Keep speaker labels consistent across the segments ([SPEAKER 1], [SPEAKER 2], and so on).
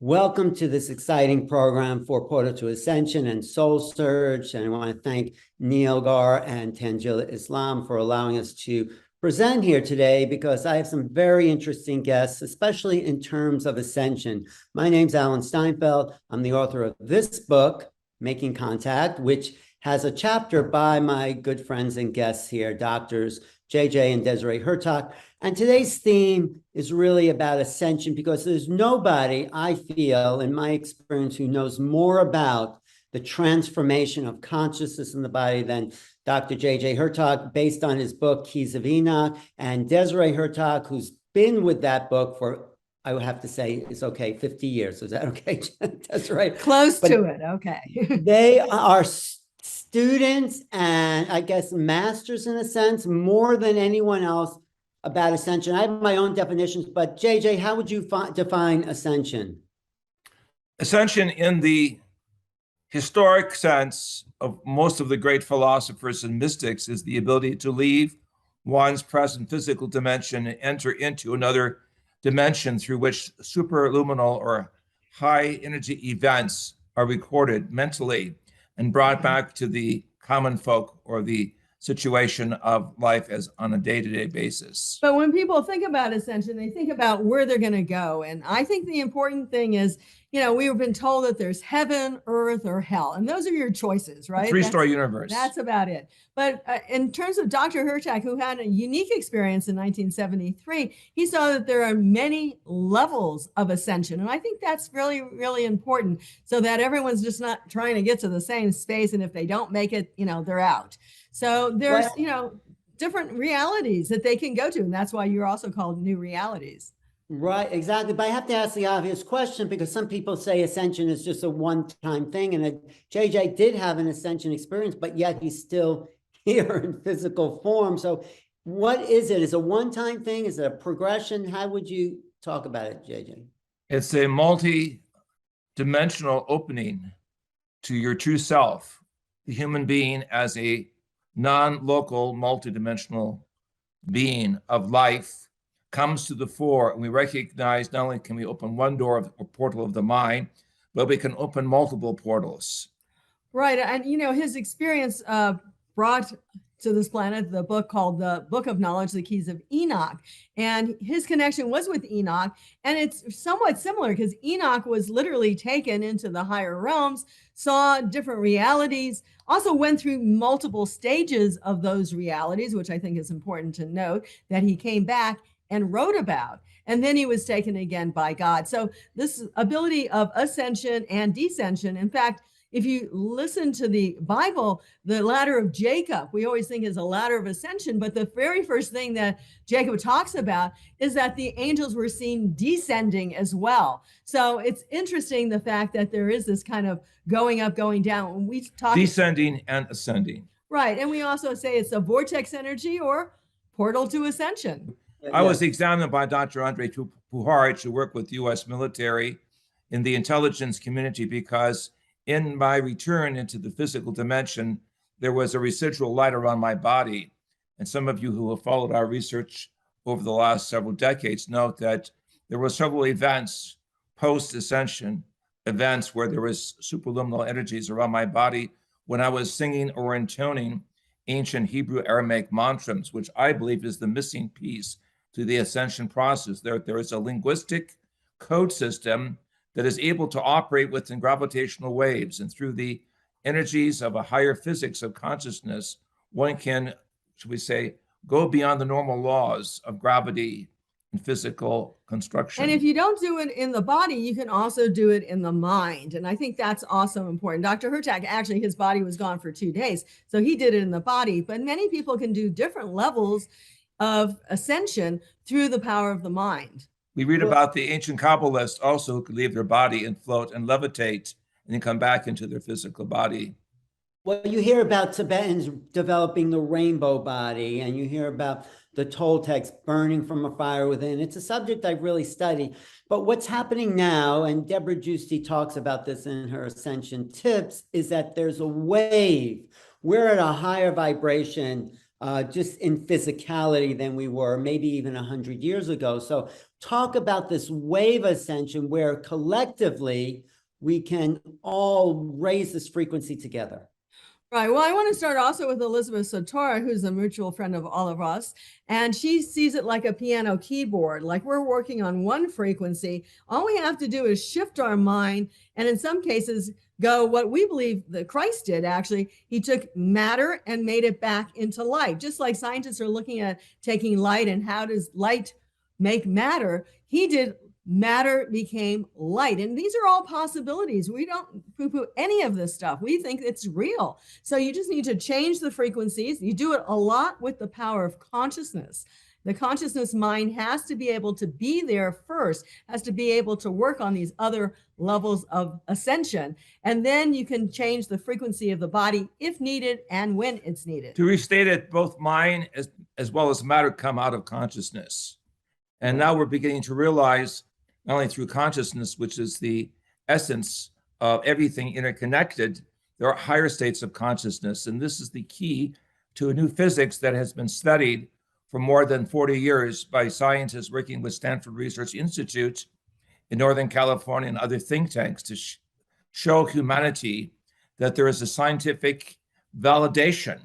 [SPEAKER 1] Welcome to this exciting program for Portal to Ascension and Soul Surge. And I want to thank Neil Gar and Tangila Islam for allowing us to present here today, because I have some very interesting guests, especially in terms of ascension. My name's Alan Steinfeld. I'm the author of this book, Making Contact, which has a chapter by my good friends and guests here, doctors JJ and Desiree Hurtak. And today's theme is really about ascension, because there's nobody, I feel, in my experience, who knows more about the transformation of consciousness in the body than Dr. JJ Hurtak, based on his book, Keys of Enoch, and Desiree Hurtak, who's been with that book for, I would have to say, it's okay, 50 years. Is that okay, Desiree?
[SPEAKER 2] Close to it, okay.
[SPEAKER 1] They are students and I guess masters, in a sense, more than anyone else, about ascension. I have my own definitions, but JJ, how would you define ascension?
[SPEAKER 3] Ascension, in the historic sense of most of the great philosophers and mystics, is the ability to leave one's present physical dimension and enter into another dimension through which superluminal or high energy events are recorded mentally and brought back to the common folk or the situation of life as on a day-to-day basis.
[SPEAKER 2] But when people think about ascension, they think about where they're going to go. And I think the important thing is, we've been told that there's heaven, earth, or hell. And those are your choices, right?
[SPEAKER 3] Three-story universe.
[SPEAKER 2] That's about it. But in terms of Dr. Hurtak, who had a unique experience in 1973, he saw that there are many levels of ascension. And I think that's really, really important, so that everyone's just not trying to get to the same space. And if they don't make it, they're out. So there's, different realities that they can go to. And that's why you're also called new realities.
[SPEAKER 1] Right, exactly. But I have to ask the obvious question, because some people say ascension is just a one-time thing. And JJ did have an ascension experience, but yet he's still here in physical form. So what is it? Is it a one-time thing? Is it a progression? How would you talk about it, JJ?
[SPEAKER 3] It's a multi-dimensional opening to your true self, the human being as a non-local, multi-dimensional being of life comes to the fore, and we recognize not only can we open one door of a portal of the mind, but we can open multiple portals.
[SPEAKER 2] Right. And, his experience brought to this planet the book called The Book of Knowledge, The Keys of Enoch. And his connection was with Enoch. And it's somewhat similar, because Enoch was literally taken into the higher realms, saw different realities, also went through multiple stages of those realities, which I think is important to note, that he came back and wrote about. And then he was taken again by God. So this ability of ascension and descension, in fact, if you listen to the Bible, the ladder of Jacob, we always think is a ladder of ascension, but the very first thing that Jacob talks about is that the angels were seen descending as well. So it's interesting, the fact that there is this kind of going up, going down. When we talk
[SPEAKER 3] descending and ascending.
[SPEAKER 2] Right. And we also say it's a vortex energy or portal to ascension.
[SPEAKER 3] I was examined by Dr. Andrei Puharich, who worked with U.S. military in the intelligence community, because in my return into the physical dimension, there was a residual light around my body. And some of you who have followed our research over the last several decades note that there were several events, post-ascension events, where there was superluminal energies around my body when I was singing or intoning ancient Hebrew Aramaic mantras, which I believe is the missing piece to the ascension process. There is a linguistic code system that is able to operate within gravitational waves, and through the energies of a higher physics of consciousness, one can, should we say, go beyond the normal laws of gravity and physical construction.
[SPEAKER 2] And if you don't do it in the body, you can also do it in the mind. And I think that's also important. Dr. Hurtak, actually, his body was gone for 2 days, so he did it in the body. But many people can do different levels of ascension through the power of the mind.
[SPEAKER 3] We read about the ancient Kabbalists also, who could leave their body and float and levitate and then come back into their physical body.
[SPEAKER 1] Well, you hear about Tibetans developing the rainbow body, and you hear about the Toltecs burning from a fire within. It's a subject I've really studied. But what's happening now, and Deborah Giusti talks about this in her Ascension Tips, is that there's a wave. We're at a higher vibration just in physicality than we were maybe even 100 years ago. So talk about this wave ascension where collectively we can all raise this frequency together.
[SPEAKER 2] Right. Well, I want to start also with Elizabeth Sotora, who's a mutual friend of all of us. And she sees it like a piano keyboard, like we're working on one frequency. All we have to do is shift our mind. And in some cases, go what we believe that Christ did, actually. He took matter and made it back into light. Just like scientists are looking at taking light and how does light make matter, he did. Matter became light. And these are all possibilities. We don't poo-poo any of this stuff. We think it's real. So you just need to change the frequencies. You do it a lot with the power of consciousness. The consciousness mind has to be able to be there first, has to be able to work on these other levels of ascension. And then you can change the frequency of the body if needed and when it's needed.
[SPEAKER 3] To restate it, both mind as well as matter come out of consciousness. And now we're beginning to realize, not only through consciousness, which is the essence of everything interconnected, there are higher states of consciousness. And this is the key to a new physics that has been studied for more than 40 years by scientists working with Stanford Research Institute in Northern California and other think tanks to show humanity that there is a scientific validation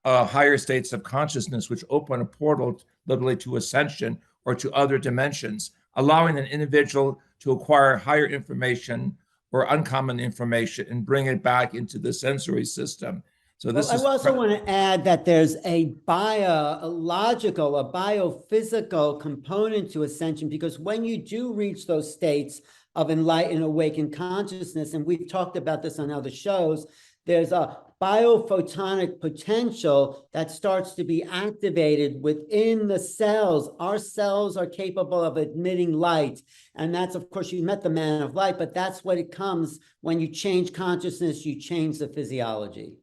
[SPEAKER 3] of higher states of consciousness, which open a portal literally to ascension or to other dimensions, allowing an individual to acquire higher information or uncommon information and bring it back into the sensory system. So this is.
[SPEAKER 1] I also want to add that there's a biological, a biophysical component to ascension, because when you do reach those states of enlightened, awakened consciousness, and we've talked about this on other shows, there's a biophotonic potential that starts to be activated within the cells. Our cells are capable of emitting light. And that's, of course, you met the man of light, but that's what it comes when you change consciousness, you change the physiology.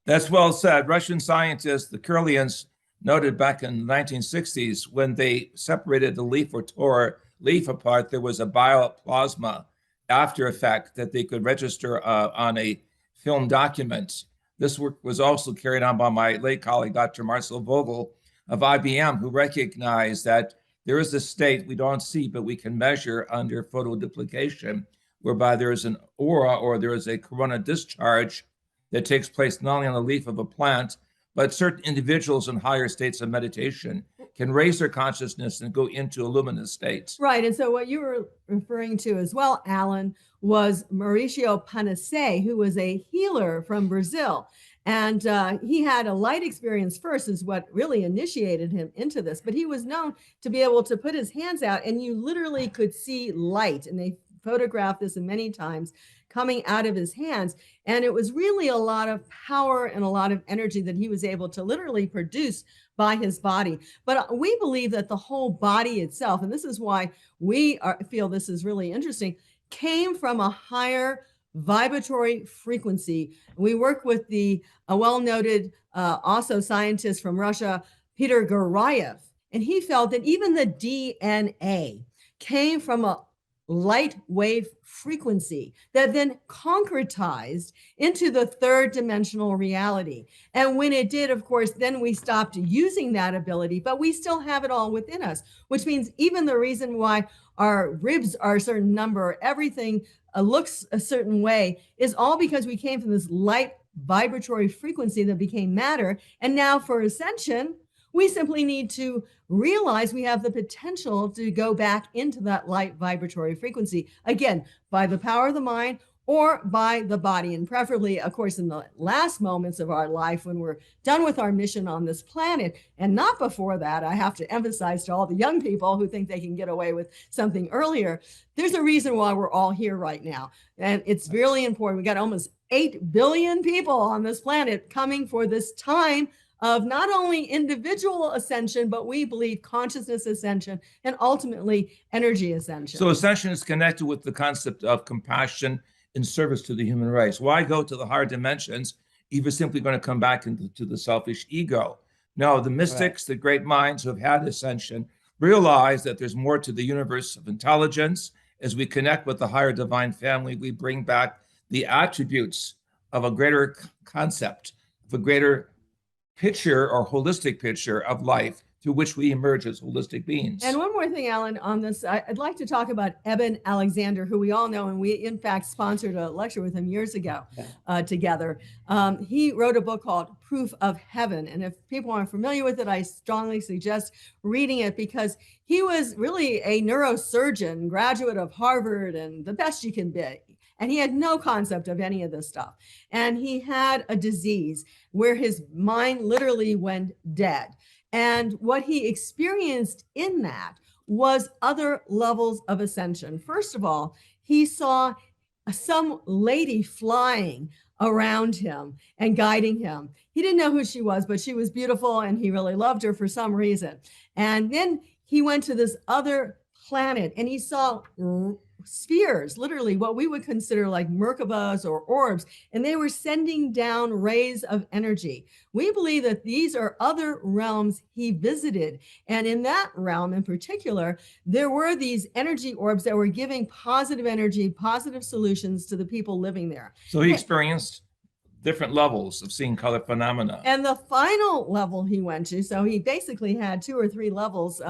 [SPEAKER 3] That's well said. Russian scientists, the Kurlians, noted back in the 1960s, when they separated the leaf or tore leaf apart, there was a bioplasma after effect that they could register on a film document. This work was also carried on by my late colleague, Dr. Marcel Vogel of IBM, who recognized that there is a state we don't see, but we can measure under photoduplication, whereby there is an aura or there is a corona discharge that takes place not only on the leaf of a plant, but certain individuals in higher states of meditation can raise their consciousness and go into a luminous state.
[SPEAKER 2] Right. And so what you were referring to as well, Alan, was Mauricio Panacea, who was a healer from Brazil. And he had a light experience first, is what really initiated him into this. But he was known to be able to put his hands out and you literally could see light. And they photographed this many times coming out of his hands. And it was really a lot of power and a lot of energy that he was able to literally produce by his body. But we believe that the whole body itself, and this is why we feel this is really interesting, came from a higher vibratory frequency. We work with the well-noted also scientist from Russia, Peter Gurayev, and he felt that even the DNA came from a light wave frequency that then concretized into the third dimensional reality. And when it did, of course, then we stopped using that ability, but we still have it all within us, which means even the reason why our ribs are a certain number, everything looks a certain way, is all because we came from this light vibratory frequency that became matter. And now for ascension, we simply need to realize we have the potential to go back into that light vibratory frequency, again, by the power of the mind or by the body. And preferably, of course, in the last moments of our life when we're done with our mission on this planet, and not before that. I have to emphasize to all the young people who think they can get away with something earlier, there's a reason why we're all here right now. And it's really important. We got almost 8 billion people on this planet coming for this time of not only individual ascension, but we believe consciousness ascension and ultimately energy ascension.
[SPEAKER 3] So ascension is connected with the concept of compassion in service to the human race. Why go to the higher dimensions if you're simply going to come back into the selfish ego? No, the mystics, the great minds who have had ascension, realize that there's more to the universe of intelligence. As we connect with the higher divine family, we bring back the attributes of a greater concept, of a greater picture or holistic picture of life through which we emerge as holistic beings.
[SPEAKER 2] And one more thing, Alan, on this, I'd like to talk about Eben Alexander, who we all know, and we in fact sponsored a lecture with him years ago together. He wrote a book called Proof of Heaven. And if people aren't familiar with it, I strongly suggest reading it, because he was really a neurosurgeon, graduate of Harvard, and the best you can be. And he had no concept of any of this stuff. And he had a disease where his mind literally went dead. And what he experienced in that was other levels of ascension. First of all, he saw some lady flying around him and guiding him. He didn't know who she was, but she was beautiful and he really loved her for some reason. And then he went to this other planet and he saw spheres, literally what we would consider like Merkabahs or orbs, and they were sending down rays of energy. We believe that these are other realms he visited. And in that realm in particular, there were these energy orbs that were giving positive energy, positive solutions to the people living there.
[SPEAKER 3] So he experienced different levels of seeing color phenomena.
[SPEAKER 2] And the final level he went to, so he basically had 2 or 3 levels.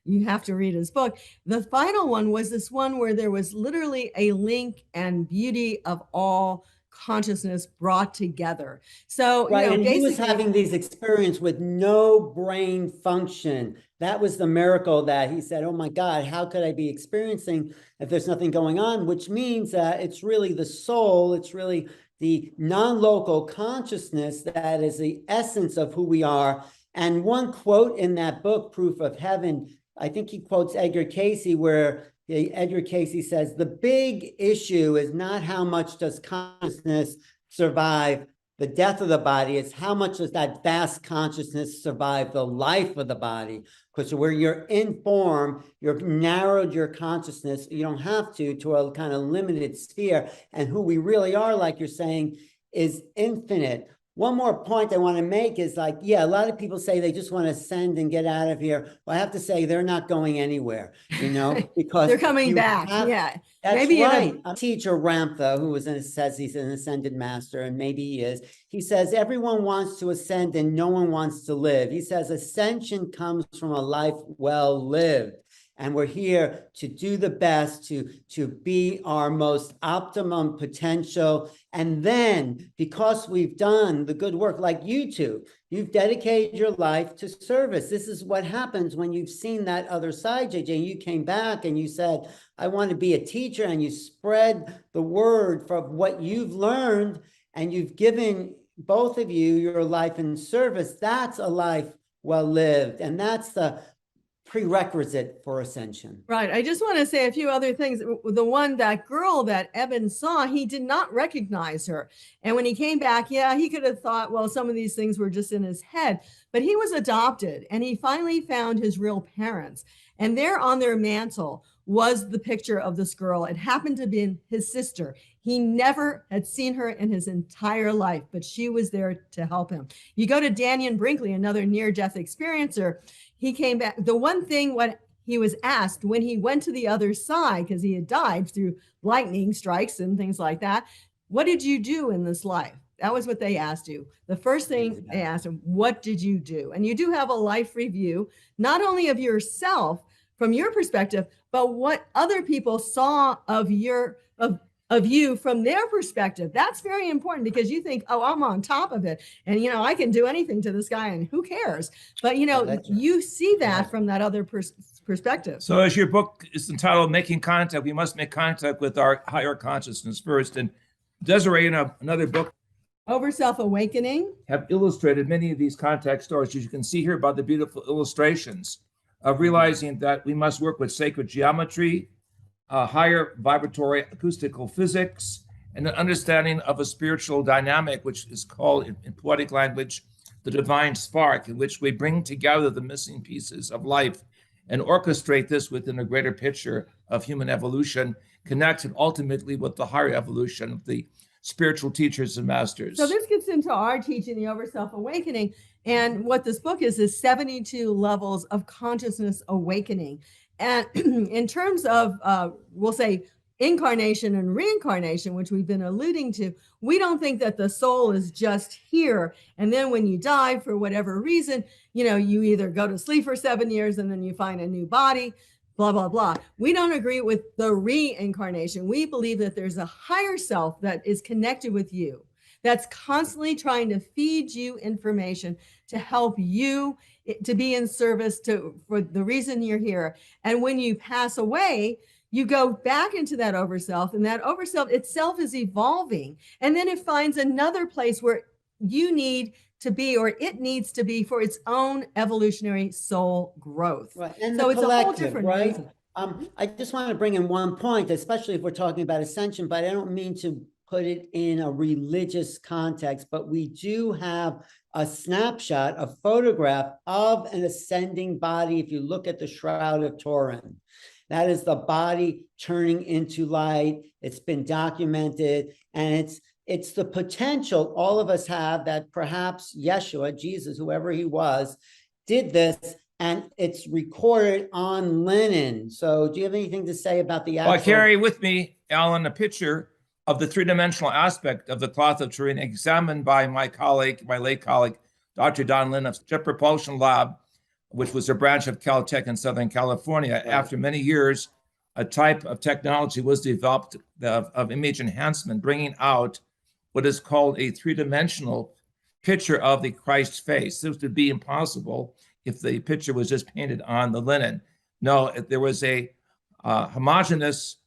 [SPEAKER 2] You have to read his book. The final one was this one where there was literally a link and beauty of all consciousness brought together. So,
[SPEAKER 1] right,
[SPEAKER 2] you know,
[SPEAKER 1] and he was having these experiences with no brain function. That was the miracle that he said, oh my God, how could I be experiencing if there's nothing going on? Which means that it's really the soul, it's really the non-local consciousness that is the essence of who we are. And one quote in that book, Proof of Heaven, I think he quotes Edgar Cayce, where Edgar Cayce says, the big issue is not how much does consciousness survive the death of the body, it's how much does that vast consciousness survive the life of the body. Because where you're in form, you've narrowed your consciousness, you don't have to a kind of limited sphere. And who we really are, like you're saying, is infinite. One more point I want to make is like, yeah, a lot of people say they just want to ascend and get out of here. Well, I have to say they're not going anywhere, you know, because
[SPEAKER 2] they're coming back. Yeah.
[SPEAKER 1] That's
[SPEAKER 2] maybe
[SPEAKER 1] right. A teacher, Ramtha, who says he's an ascended master, and maybe he is. He says everyone wants to ascend and no one wants to live. He says ascension comes from a life well lived. And we're here to do the best, to be our most optimum potential. And then, because we've done the good work, like you two, you've dedicated your life to service. This is what happens when you've seen that other side, JJ. And you came back and you said, I want to be a teacher. And you spread the word for what you've learned. And you've given, both of you, your life in service. That's a life well lived. And that's the prerequisite for ascension.
[SPEAKER 2] Right. I just want to say a few other things. That girl that Eben saw, he did not recognize her. And when he came back, yeah, he could have thought, well, some of these things were just in his head, but he was adopted and he finally found his real parents. And there on their mantle was the picture of this girl. It happened to be his sister. He never had seen her in his entire life, but she was there to help him. You go to Daniel Brinkley, another near-death experiencer. He came back. The one thing what he was asked when he went to the other side, because he had died through lightning strikes and things like that, what did you do in this life? That was what they asked you. The first thing they asked him, what did you do? And you do have a life review, not only of yourself from your perspective, but what other people saw of you from their perspective. That's very important, because you think, oh, I'm on top of it. And, you know, I can do anything to this guy and who cares? But, you know, you see that from that other perspective.
[SPEAKER 3] So as your book is entitled Making Contact, we must make contact with our higher consciousness first. And Desiree, in another book,
[SPEAKER 2] Over Self-Awakening,
[SPEAKER 3] have illustrated many of these contact stories, as you can see here by the beautiful illustrations of realizing that we must work with sacred geometry, higher vibratory acoustical physics, and an understanding of a spiritual dynamic, which is called in poetic language, the divine spark, in which we bring together the missing pieces of life and orchestrate this within a greater picture of human evolution, connected ultimately with the higher evolution of the spiritual teachers and masters.
[SPEAKER 2] So this gets into our teaching, the Over Self-Awakening. And what this book is 72 levels of consciousness awakening. And in terms of, we'll say, incarnation and reincarnation, which we've been alluding to, we don't think that the soul is just here. And then when you die, for whatever reason, you know, you either go to sleep for 7 years and then you find a new body, blah, blah, blah. We don't agree with the reincarnation. We believe that there's a higher self that is connected with you, that's constantly trying to feed you information to help you to be in service for the reason you're here. And when you pass away, you go back into that overself, and that overself itself is evolving. And then it finds another place where you need to be, or it needs to be, for its own evolutionary soul growth.
[SPEAKER 1] Right. And
[SPEAKER 2] so
[SPEAKER 1] it's
[SPEAKER 2] a whole different
[SPEAKER 1] right?
[SPEAKER 2] reason.
[SPEAKER 1] I just want to bring in one point, especially if we're talking about ascension, but I don't mean to put it in a religious context, but we do have a snapshot, a photograph of an ascending body. If you look at the Shroud of Turin, that is the body turning into light. It's been documented, and it's the potential all of us have that perhaps Yeshua, Jesus, whoever he was, did this, and it's recorded on linen. So do you have anything to say about the actual...
[SPEAKER 3] Well, I carry with me, Alan, a picture of the three-dimensional aspect of the cloth of Turin, examined by my late colleague, Dr. Don Lynn of Jet Propulsion Lab, which was a branch of Caltech in Southern California. Right. After many years, a type of technology was developed of image enhancement, bringing out what is called a three-dimensional picture of the Christ face. This would be impossible if the picture was just painted on the linen. No, there was a homogeneous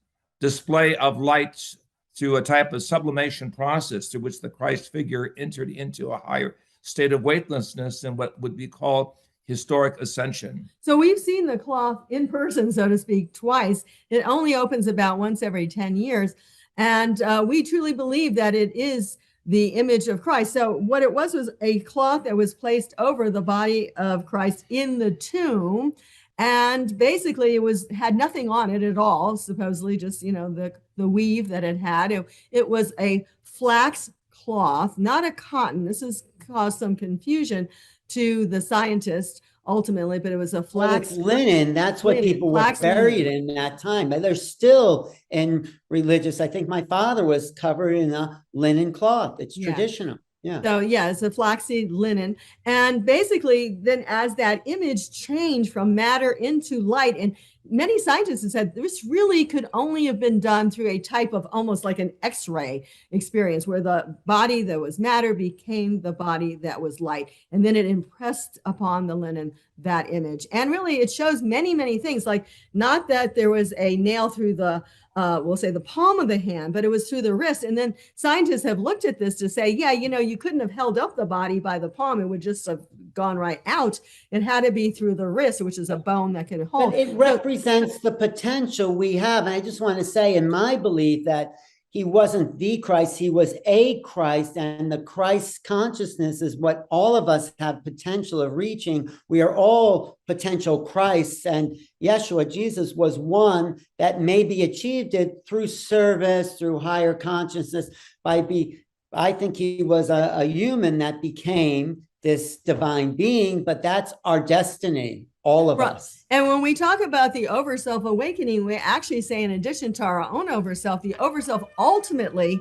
[SPEAKER 3] display of light through a type of sublimation process through which the Christ figure entered into a higher state of weightlessness and what would be called historic ascension.
[SPEAKER 2] So we've seen the cloth in person, so to speak, twice. It only opens about once every 10 years. And we truly believe that it is the image of Christ. So what it was a cloth that was placed over the body of Christ in the tomb. And basically it had nothing on it at all, supposedly just, you know, the weave that it had. It was a flax cloth, not a cotton. This has caused some confusion to the scientists ultimately, but it was a flax.
[SPEAKER 1] Well, it's linen. That's what people were buried in that time. They're still in religious. I think my father was covered in a linen cloth. It's traditional. Yeah. So
[SPEAKER 2] yeah, it's a flaxseed linen. And basically then as that image changed from matter into light, and many scientists have said this really could only have been done through a type of almost like an X-ray experience where the body that was matter became the body that was light. And then it impressed upon the linen that image. And really it shows many, many things, like not that there was a nail through the we'll say the palm of the hand, but it was through the wrist. And then scientists have looked at this to say, yeah, you know, you couldn't have held up the body by the palm. It would just have gone right out. It had to be through the wrist, which is a bone that can hold.
[SPEAKER 1] But it represents the potential we have. And I just want to say, in my belief, that he wasn't the Christ, he was a Christ, and the Christ consciousness is what all of us have potential of reaching. We are all potential Christs, and Yeshua, Jesus, was one that maybe achieved it through service, through higher consciousness. I think he was a human that became this divine being, but that's our destiny. All of us.
[SPEAKER 2] And when we talk about the overself awakening, we actually say, in addition to our own overself, the overself ultimately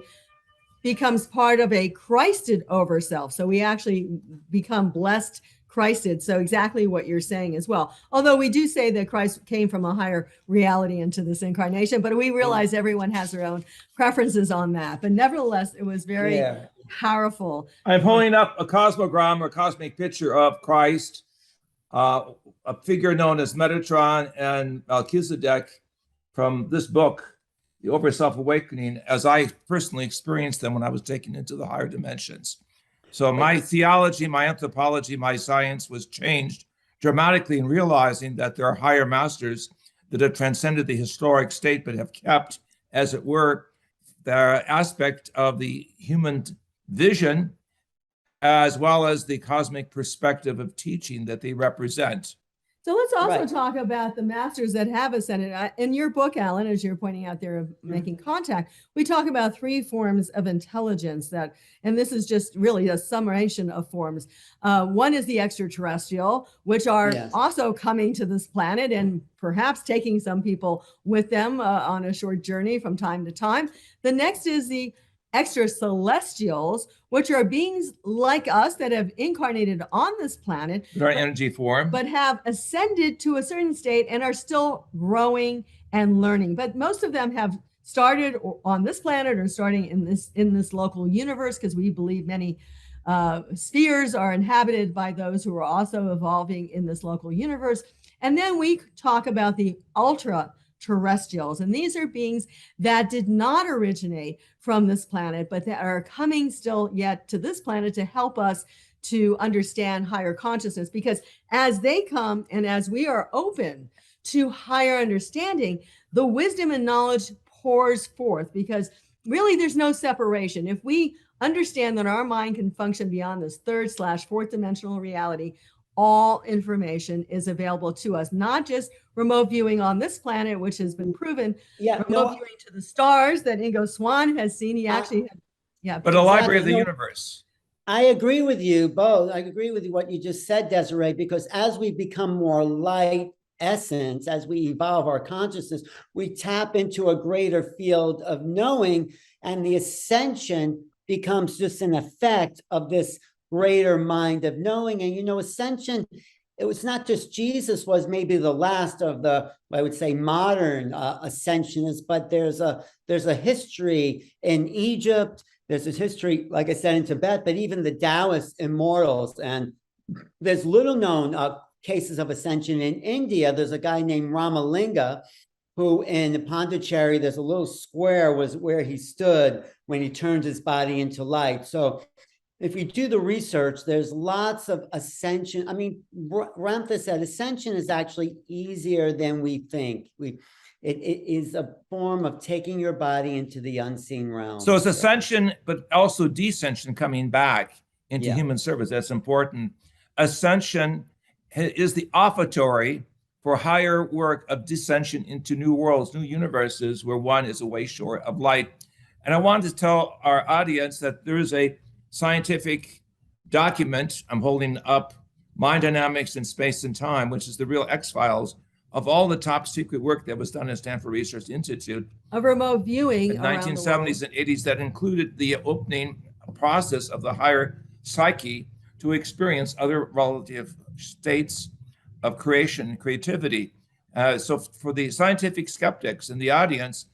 [SPEAKER 2] becomes part of a Christed overself. So we actually become blessed Christed. So exactly what you're saying as well. Although we do say that Christ came from a higher reality into this incarnation, but we realize everyone has their own preferences on that. But nevertheless, it was very powerful.
[SPEAKER 3] I'm holding up a cosmogram or cosmic picture of Christ, a figure known as Metatron and Melchizedek, from this book, The Overself Awakening, as I personally experienced them when I was taken into the higher dimensions. So my theology, my anthropology, my science was changed dramatically in realizing that there are higher masters that have transcended the historic state, but have kept, as it were, the aspect of the human vision, as well as the cosmic perspective of teaching that they represent.
[SPEAKER 2] So let's also
[SPEAKER 1] Right.
[SPEAKER 2] talk about the masters that have ascended. In your book, Alan, as you're pointing out there of making contact, we talk about 3 forms of intelligence that, and this is just really a summation of forms. One is the extraterrestrial, which are
[SPEAKER 1] Yes.
[SPEAKER 2] also coming to this planet and perhaps taking some people with them on a short journey from time to time. The next is the extra celestials, which are beings like us that have incarnated on this planet,
[SPEAKER 3] in our energy form.
[SPEAKER 2] but have ascended to a certain state and are still growing and learning. But most of them have started on this planet or starting in this local universe, because we believe many spheres are inhabited by those who are also evolving in this local universe. And then we talk about the ultra terrestrials, and these are beings that did not originate from this planet, but that are coming still yet to this planet to help us to understand higher consciousness. Because as they come and as we are open to higher understanding, the wisdom and knowledge pours forth, because really there's no separation. If we understand that our mind can function beyond this 3rd/4th dimensional reality, all information is available to us, not just remote viewing on this planet, which has been proven, remote viewing to the stars that Ingo Swann has seen. He actually had,
[SPEAKER 3] but a library of the universe.
[SPEAKER 1] I agree with you both. I agree with what you just said, Desiree, because as we become more light essence, as we evolve our consciousness, we tap into a greater field of knowing, and the ascension becomes just an effect of this greater mind of knowing. And, ascension, it was not just Jesus was maybe the last of the, I would say, modern ascensionists, but there's a history in Egypt. There's this history, like I said, in Tibet, but even the Taoist immortals. And there's little known cases of ascension in India. There's a guy named Ramalinga, who in Pondicherry, there's a little square was where he stood when he turned his body into light. So if we do the research, there's lots of ascension. I mean, Ramtha said ascension is actually easier than we think. It is a form of taking your body into the unseen realm.
[SPEAKER 3] So it's ascension, but also descension, coming back into human service. That's important. Ascension is the offertory for higher work of descension into new worlds, new universes, where one is a way short of light. And I wanted to tell our audience that there is a scientific document. I'm holding up Mind Dynamics in Space and Time, which is the real X-Files of all the top secret work that was done at Stanford Research Institute
[SPEAKER 2] of remote viewing
[SPEAKER 3] in the 1970s and 80s, that included the opening process of the higher psyche to experience other relative states of creation and creativity. So for the scientific skeptics in the audience,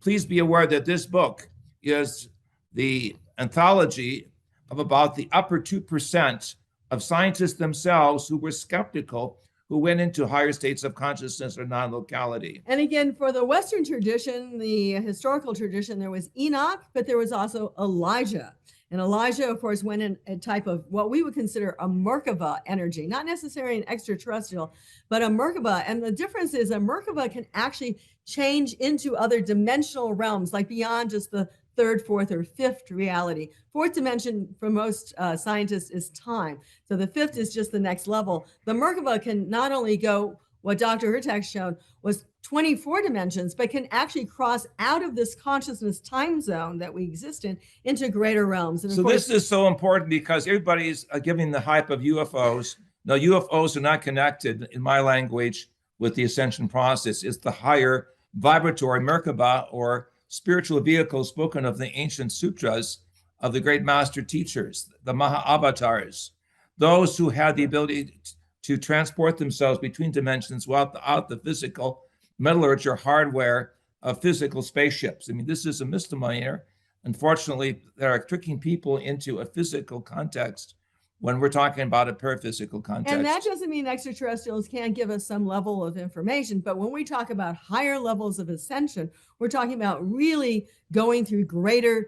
[SPEAKER 3] please be aware that this book is the anthology of about the upper 2% of scientists themselves who were skeptical, who went into higher states of consciousness or non-locality.
[SPEAKER 2] And again, for the Western tradition, the historical tradition, there was Enoch, but there was also Elijah. And Elijah, of course, went in a type of what we would consider a Merkaba energy, not necessarily an extraterrestrial, but a Merkaba. And the difference is a Merkaba can actually change into other dimensional realms, like beyond just the 3rd, 4th, or 5th reality. 4th dimension for most scientists is time. So the 5th is just the next level. The Merkaba can not only go, what Dr. Hurtaks showed was 24 dimensions, but can actually cross out of this consciousness time zone that we exist in into greater realms. And
[SPEAKER 3] so this is so important because everybody's giving the hype of UFOs. No, UFOs are not connected, in my language, with the ascension process. It's the higher vibratory Merkaba, or spiritual vehicles spoken of the ancient sutras of the great master teachers, the Maha-avatars, those who had the ability to transport themselves between dimensions without the physical metallurgy or hardware of physical spaceships. I mean, this is a misnomer. Unfortunately, they are tricking people into a physical context when we're talking about a paraphysical context.
[SPEAKER 2] And that doesn't mean extraterrestrials can't give us some level of information, but when we talk about higher levels of ascension, we're talking about really going through greater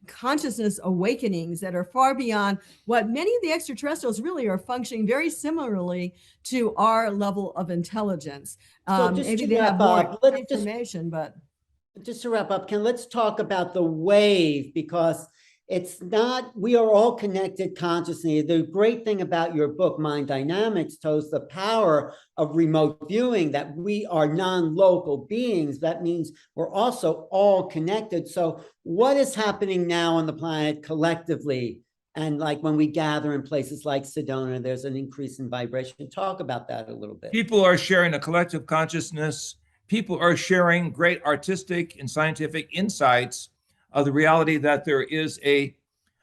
[SPEAKER 2] consciousness awakenings that are far beyond what many of the extraterrestrials really are functioning very similarly to our level of intelligence. Maybe they have more information, but
[SPEAKER 1] just to wrap up, let's talk about the wave, because it's not, we are all connected consciously. The great thing about your book, Mind Dynamics, shows the power of remote viewing, that we are non-local beings. That means we're also all connected. So what is happening now on the planet collectively? And like when we gather in places like Sedona, there's an increase in vibration. Talk about that a little bit.
[SPEAKER 3] People are sharing a collective consciousness. People are sharing great artistic and scientific insights of the reality that there is a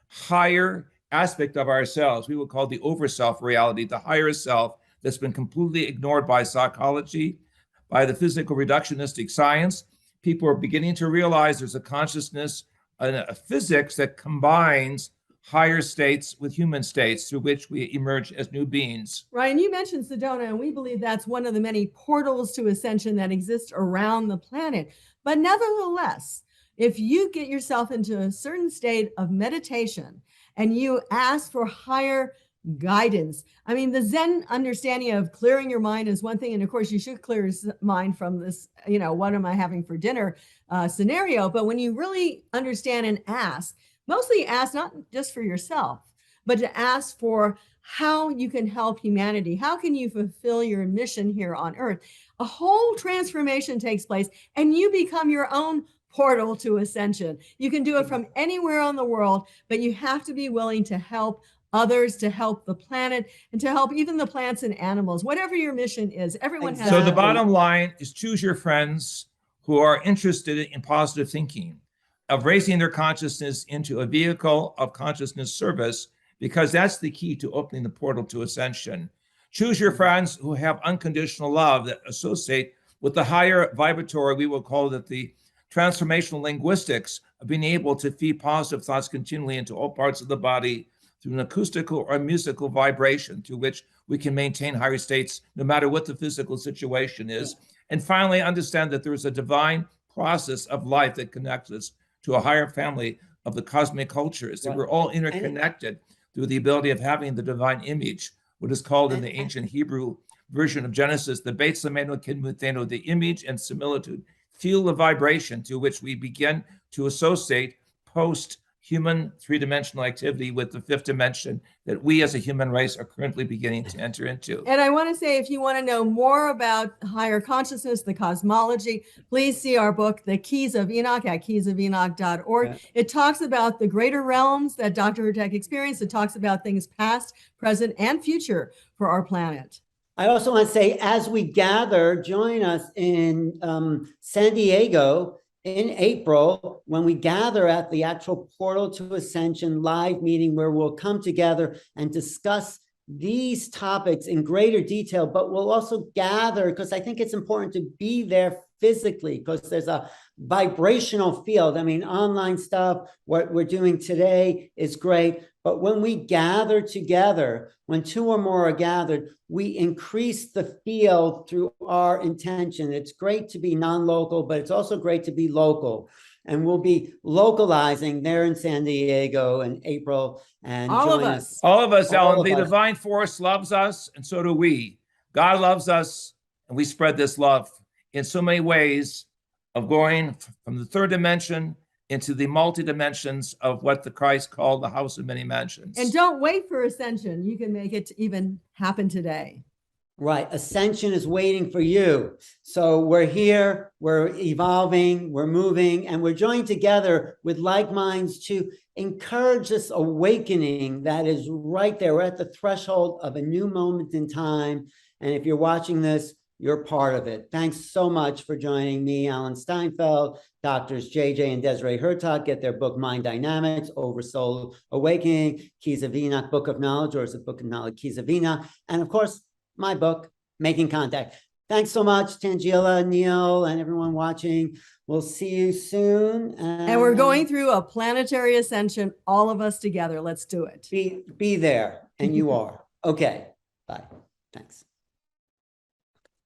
[SPEAKER 3] higher aspect of ourselves. We would call the overself reality, the higher self that's been completely ignored by psychology, by the physical reductionistic science. People are beginning to realize there's a consciousness and a physics that combines higher states with human states through which we emerge as new beings.
[SPEAKER 2] Right, and you mentioned Sedona, and we believe that's one of the many portals to ascension that exist around the planet. But nevertheless, if you get yourself into a certain state of meditation and you ask for higher guidance, I mean, the Zen understanding of clearing your mind is one thing, and of course you should clear your mind from this, you know, what am I having for dinner scenario. But when you really understand and ask, mostly ask not just for yourself, but to ask for how you can help humanity. How can you fulfill your mission here on Earth? A whole transformation takes place, and you become your own portal to ascension. You can do it from anywhere on the world, but you have to be willing to help others, to help the planet, and to help even the plants and animals. Whatever your mission is, everyone has.
[SPEAKER 3] So the bottom line is choose your friends who are interested in positive thinking, of raising their consciousness into a vehicle of consciousness service, because that's the key to opening the portal to ascension. Choose your friends who have unconditional love that associate with the higher vibratory, we will call it the transformational linguistics of being able to feed positive thoughts continually into all parts of the body through an acoustical or musical vibration to which we can maintain higher states no matter what the physical situation is. And finally, understand that there is a divine process of life that connects us to a higher family of the cosmic cultures, that we're all interconnected through the ability of having the divine image, what is called in the ancient Hebrew version of Genesis, the Beit Sameno Kinmutheno, the image and similitude. Feel the vibration to which we begin to associate post-human three-dimensional activity with the fifth dimension that we as a human race are currently beginning to enter into.
[SPEAKER 2] And I want to say, if you want to know more about higher consciousness, the cosmology, please see our book, The Keys of Enoch, at keysofenoch.org.
[SPEAKER 1] Yeah.
[SPEAKER 2] It talks about the greater realms that Dr. Hurtak experienced. It talks about things past, present, and future for our planet.
[SPEAKER 1] I also want to say, as we gather, join us in San Diego in April, when we gather at the actual Portal to Ascension live meeting, where we'll come together and discuss these topics in greater detail, but we'll also gather, because I think it's important to be there physically, because there's a vibrational field. I mean, online stuff, what we're doing today is great, but when we gather together, when two or more are gathered, we increase the field through our intention. It's great to be non-local, but it's also great to be local. And we'll be localizing there in San Diego in April. And
[SPEAKER 2] All of
[SPEAKER 1] join
[SPEAKER 2] us.
[SPEAKER 3] All of us,
[SPEAKER 1] All
[SPEAKER 3] Ellen.
[SPEAKER 1] of
[SPEAKER 3] The
[SPEAKER 1] us.
[SPEAKER 3] divine force loves us, and so do we. God loves us, and we spread this love in so many ways of going from the third dimension into the multi-dimensions of what the Christ called the house of many mansions.
[SPEAKER 2] And don't wait for ascension. You can make it even happen today.
[SPEAKER 1] Right. Ascension is waiting for you. So we're here, we're evolving, we're moving, and we're joined together with like minds to encourage this awakening that is right there. We're at the threshold of a new moment in time. And if you're watching this, you're part of it. Thanks so much for joining me, Alan Steinfeld, Doctors JJ and Desiree Hurtak. Get their book, Mind Dynamics, Oversoul Awakening, Keys of Enoch, Book of Knowledge, or is it Book of Knowledge, Keys of Enoch? And of course, my book, Making Contact. Thanks so much, Tangela, Neil, and everyone watching. We'll see you soon.
[SPEAKER 2] And we're going through a planetary ascension, all of us together. Let's do it.
[SPEAKER 1] Be there, and you are. Okay, bye. Thanks.